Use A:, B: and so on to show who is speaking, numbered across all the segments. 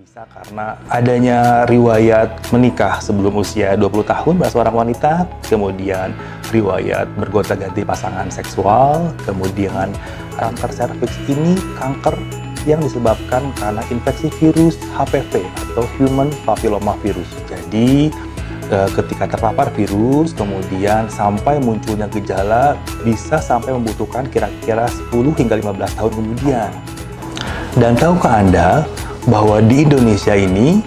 A: Bisa karena adanya riwayat menikah sebelum usia 20 tahun pada seorang wanita, kemudian riwayat bergonta-ganti pasangan seksual, kemudian kanker serviks ini kanker yang disebabkan karena infeksi virus HPV atau Human Papilloma Virus. Jadi ketika terpapar virus, kemudian sampai munculnya gejala bisa sampai membutuhkan kira-kira 10 hingga 15 tahun kemudian. Dan tahukah Anda bahwa di Indonesia ini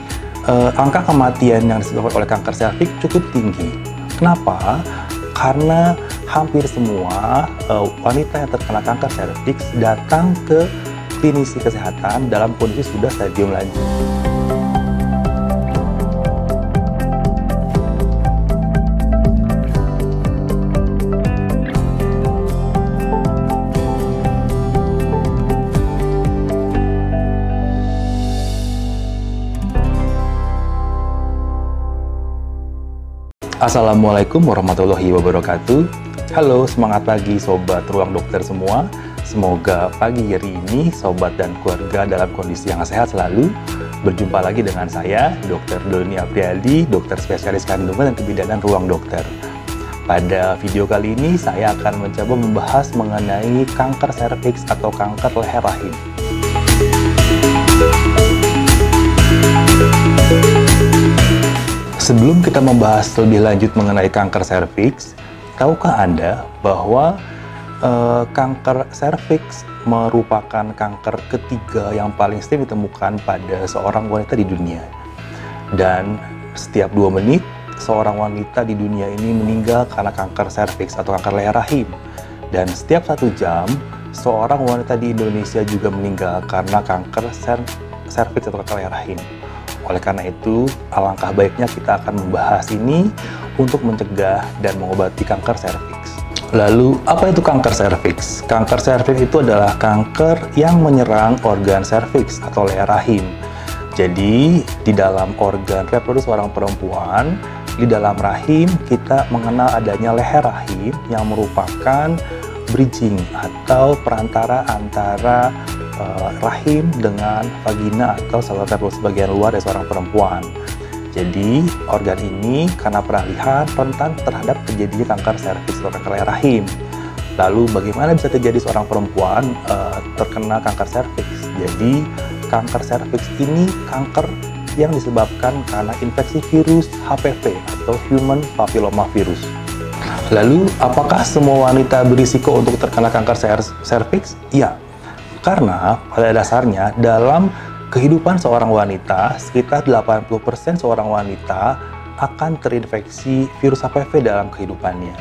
A: angka kematian yang disebabkan oleh kanker serviks cukup tinggi. Kenapa? Karena hampir semua wanita yang terkena kanker serviks datang ke klinisi kesehatan dalam kondisi sudah stadium lanjut. Assalamualaikum warahmatullahi wabarakatuh. Halo, semangat pagi Sobat Ruang Dokter semua. Semoga pagi hari ini Sobat dan keluarga dalam kondisi yang sehat selalu. Berjumpa lagi dengan saya, Dr. Doni Apriyadi, dokter spesialis kandungan dan kebidanan Ruang Dokter. Pada video kali ini, saya akan mencoba membahas mengenai kanker serviks atau kanker leher rahim. Sebelum kita membahas lebih lanjut mengenai kanker serviks, tahukah Anda bahwa kanker serviks merupakan kanker ketiga yang paling sering ditemukan pada seorang wanita di dunia. Dan setiap 2 menit, seorang wanita di dunia ini meninggal karena kanker serviks atau kanker leher rahim. Dan setiap 1 jam, seorang wanita di Indonesia juga meninggal karena kanker serviks atau kanker leher rahim. Oleh karena itu, alangkah baiknya kita akan membahas ini untuk mencegah dan mengobati kanker serviks. Lalu, apa itu kanker serviks? Kanker serviks itu adalah kanker yang menyerang organ serviks atau leher rahim. Jadi, di dalam organ reproduksi seorang perempuan, di dalam rahim kita mengenal adanya leher rahim yang merupakan bridging atau perantara antara rahim dengan vagina atau saluran reproduksi bagian luar dari seorang perempuan. Jadi organ ini karena peralihan rentan terhadap terjadinya kanker serviks atau kanker leher rahim. Lalu bagaimana bisa terjadi seorang perempuan terkena kanker serviks? Jadi kanker serviks ini kanker yang disebabkan karena infeksi virus HPV atau Human Papilloma Virus. Lalu apakah semua wanita berisiko untuk terkena kanker serviks? Iya. Karena pada dasarnya dalam kehidupan seorang wanita, sekitar 80% seorang wanita akan terinfeksi virus HPV dalam kehidupannya.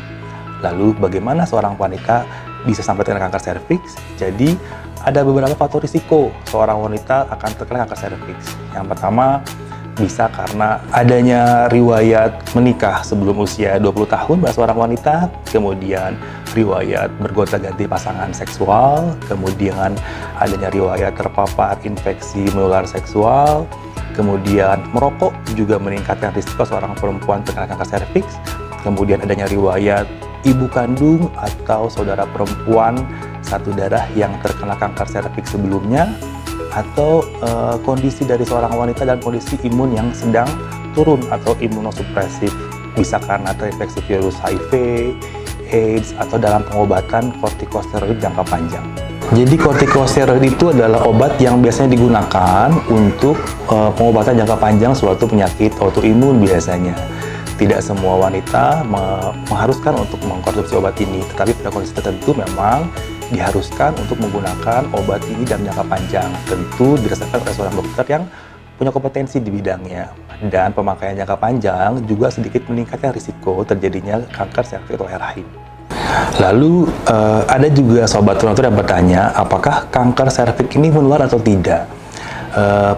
A: Lalu bagaimana seorang wanita bisa sampai terkena kanker serviks? Jadi ada beberapa faktor risiko seorang wanita akan terkena kanker serviks. Yang pertama, bisa karena adanya riwayat menikah sebelum usia 20 tahun pada seorang wanita, kemudian riwayat bergonta-ganti pasangan seksual, kemudian adanya riwayat terpapar infeksi menular seksual, kemudian merokok juga meningkatkan risiko seorang perempuan terkena kanker serviks, kemudian adanya riwayat ibu kandung atau saudara perempuan satu darah yang terkena kanker serviks sebelumnya, atau kondisi dari seorang wanita dan kondisi imun yang sedang turun atau imunosupresif, bisa karena terinfeksi virus HIV, AIDS, atau dalam pengobatan kortikosteroid jangka panjang. Jadi kortikosteroid itu adalah obat yang biasanya digunakan untuk pengobatan jangka panjang suatu penyakit autoimun biasanya. Tidak semua wanita mengharuskan untuk mengkonsumsi obat ini, tetapi pada kondisi tertentu memang diharuskan untuk menggunakan obat ini dalam jangka panjang. Tentu dirasakan oleh seorang dokter yang punya kompetensi di bidangnya. Dan pemakaian jangka panjang juga sedikit meningkatkan risiko terjadinya kanker serviks atau leher rahim. Lalu ada juga sobat dokter yang bertanya, apakah kanker serviks ini menular atau tidak?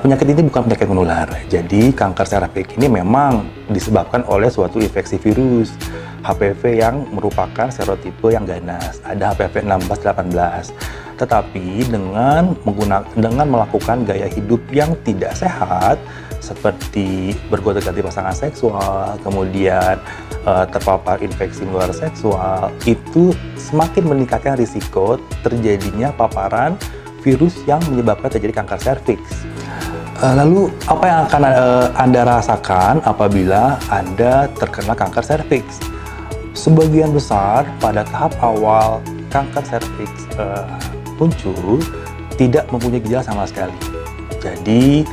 A: Penyakit ini bukan penyakit menular. Jadi kanker serviks ini memang disebabkan oleh suatu infeksi virus HPV yang merupakan serotipe yang ganas. Ada HPV 16-18. Tetapi dengan melakukan gaya hidup yang tidak sehat, seperti bergonta-ganti pasangan seksual, kemudian terpapar infeksi menular seksual, itu semakin meningkatkan risiko terjadinya paparan virus yang menyebabkan terjadi kanker serviks. Lalu apa yang akan Anda rasakan apabila Anda terkena kanker serviks? Sebagian besar pada tahap awal kanker serviks muncul tidak mempunyai gejala sama sekali. Jadi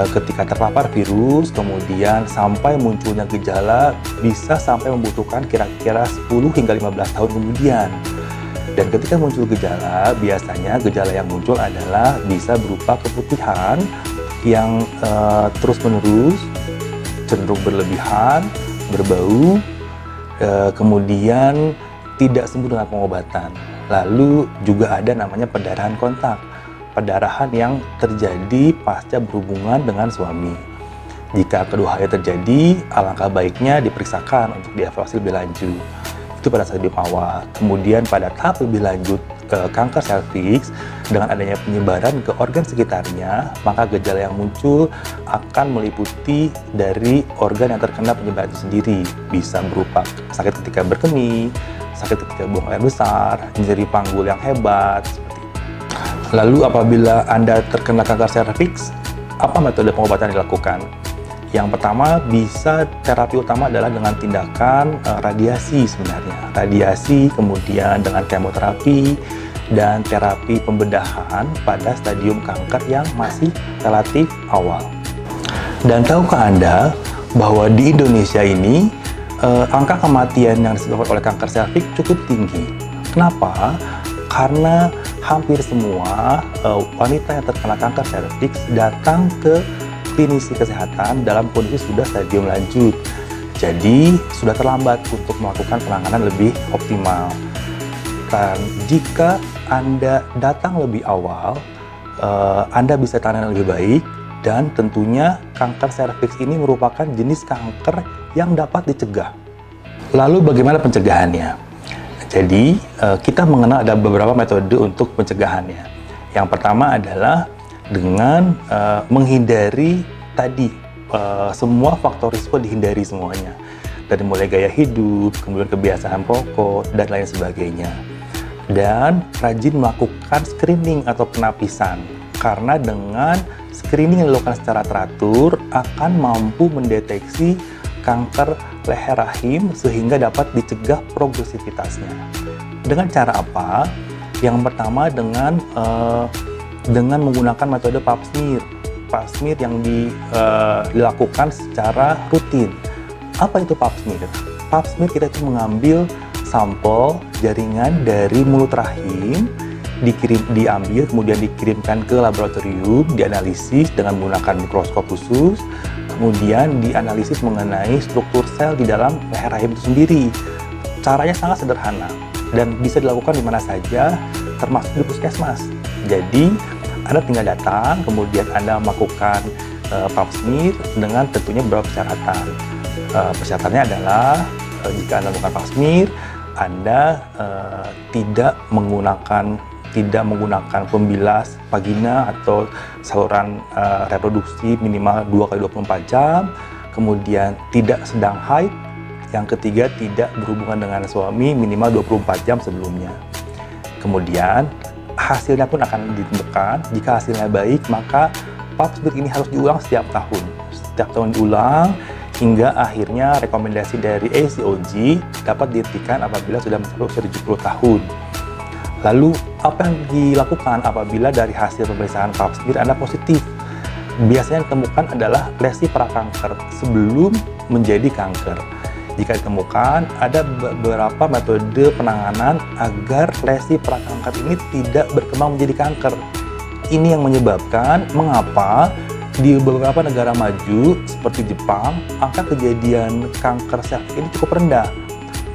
A: ketika terpapar virus, kemudian sampai munculnya gejala bisa sampai membutuhkan kira-kira 10 hingga 15 tahun kemudian. Dan ketika muncul gejala, biasanya gejala yang muncul adalah bisa berupa keputihan yang terus-menerus, cenderung berlebihan, berbau, kemudian tidak sembuh dengan pengobatan. Lalu juga ada namanya pendarahan kontak, pendarahan yang terjadi pasca berhubungan dengan suami. Jika kedua hal terjadi, alangkah baiknya diperiksakan untuk dievaluasi lebih lanjut. Itu pada stadium awal. Kemudian pada tahap lebih lanjut ke kanker serviks, dengan adanya penyebaran ke organ sekitarnya, maka gejala yang muncul akan meliputi dari organ yang terkena penyebaran itu sendiri. Bisa berupa sakit ketika berkemih, sakit ketika buang air besar, nyeri panggul yang hebat, seperti itu. Lalu apabila Anda terkena kanker serviks, apa metode pengobatan dilakukan? Yang pertama, bisa terapi utama adalah dengan tindakan radiasi sebenarnya. Radiasi, kemudian dengan kemoterapi, dan terapi pembedahan pada stadium kanker yang masih relatif awal. Dan tahukah Anda bahwa di Indonesia ini angka kematian yang disebabkan oleh kanker serviks cukup tinggi. Kenapa? Karena hampir semua wanita yang terkena kanker serviks datang ke klinisi kesehatan dalam kondisi sudah stadium lanjut. Jadi sudah terlambat untuk melakukan penanganan lebih optimal. Dan jika Anda datang lebih awal, Anda bisa tangani lebih baik, dan tentunya kanker serviks ini merupakan jenis kanker yang dapat dicegah. Lalu bagaimana pencegahannya? Jadi kita mengenal ada beberapa metode untuk pencegahannya. Yang pertama adalah dengan menghindari tadi semua faktor risiko, dihindari semuanya, dari mulai gaya hidup, kemudian kebiasaan rokok, dan lain sebagainya. Dan rajin melakukan screening atau penapisan, karena dengan screening yang dilakukan secara teratur akan mampu mendeteksi kanker leher rahim sehingga dapat dicegah progresivitasnya. Dengan cara apa? Yang pertama dengan menggunakan metode pap smear. Pap smear yang dilakukan secara rutin. Apa itu pap smear? Pap smear kita itu mengambil sampel jaringan dari mulut rahim, diambil kemudian dikirimkan ke laboratorium, dianalisis dengan menggunakan mikroskop khusus, kemudian dianalisis mengenai struktur sel di dalam leher rahim itu sendiri. Caranya sangat sederhana dan bisa dilakukan di mana saja, termasuk di puskesmas. Jadi Anda tinggal datang, kemudian Anda melakukan pap smear dengan tentunya beberapa persyaratan. Persyaratannya adalah jika Anda melakukan pap smear, Anda tidak menggunakan pembilas vagina atau saluran reproduksi minimal 2x24 jam, kemudian tidak sedang haid, yang ketiga tidak berhubungan dengan suami minimal 24 jam sebelumnya. Kemudian hasilnya pun akan ditentukan. Jika hasilnya baik, maka pap smear ini harus diulang setiap tahun. Setiap tahun diulang hingga akhirnya rekomendasi dari ACOG dapat dihentikan apabila sudah mencapai usia 70 tahun. Lalu apa yang dilakukan apabila dari hasil pemeriksaan pap smear Anda positif? Biasanya yang ditemukan adalah lesi prakanker sebelum menjadi kanker. Jika ditemukan, ada beberapa metode penanganan agar lesi prakanker ini tidak berkembang menjadi kanker. Ini yang menyebabkan mengapa di beberapa negara maju seperti Jepang, angka kejadian kanker serviks ini cukup rendah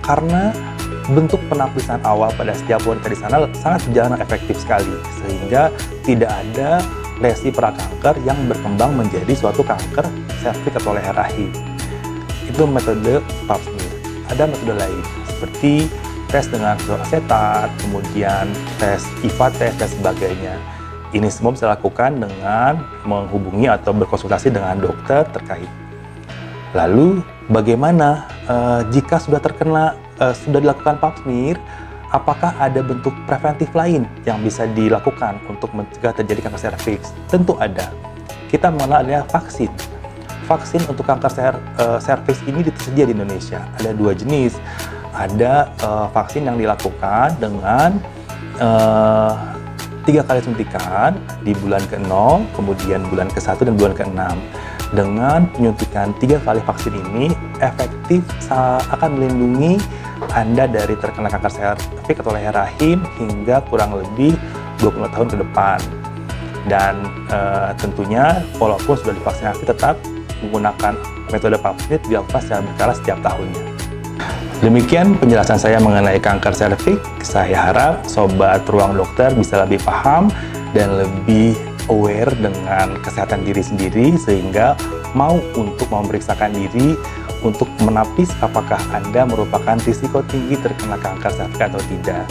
A: karena bentuk penapisan awal pada setiap wanita di sana sangat jarang efektif sekali, sehingga tidak ada lesi prakanker yang berkembang menjadi suatu kanker serviks atau leher rahim. Itu metode pap smear. Ada metode lain seperti tes dengan asetat, kemudian tes IVA test dan sebagainya. Ini semua bisa dilakukan dengan menghubungi atau berkonsultasi dengan dokter terkait. Lalu bagaimana jika sudah dilakukan pap smear, apakah ada bentuk preventif lain yang bisa dilakukan untuk mencegah terjadi kanker serviks? Tentu ada. kita mengenal adanya vaksin. Vaksin untuk kanker serviks ini tersedia di Indonesia. Ada 2 jenis. Ada vaksin yang dilakukan dengan 3 kali suntikan di bulan ke-0, kemudian bulan ke-1 dan bulan ke-6. Dengan penyuntikan 3 kali vaksin ini efektif akan melindungi Anda dari terkena kanker serviks atau leher rahim hingga kurang lebih 20 tahun ke depan. Dan tentunya walaupun sudah divaksinasi tetap menggunakan metode vaksin dilakukan secara berkala setiap tahunnya. Demikian penjelasan saya mengenai kanker serviks. Saya harap Sobat Ruang Dokter bisa lebih paham dan lebih aware dengan kesehatan diri sendiri sehingga mau untuk memeriksakan diri untuk menapis apakah Anda merupakan risiko tinggi terkena kanker serviks atau tidak.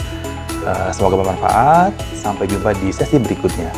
A: Semoga bermanfaat. Sampai jumpa di sesi berikutnya.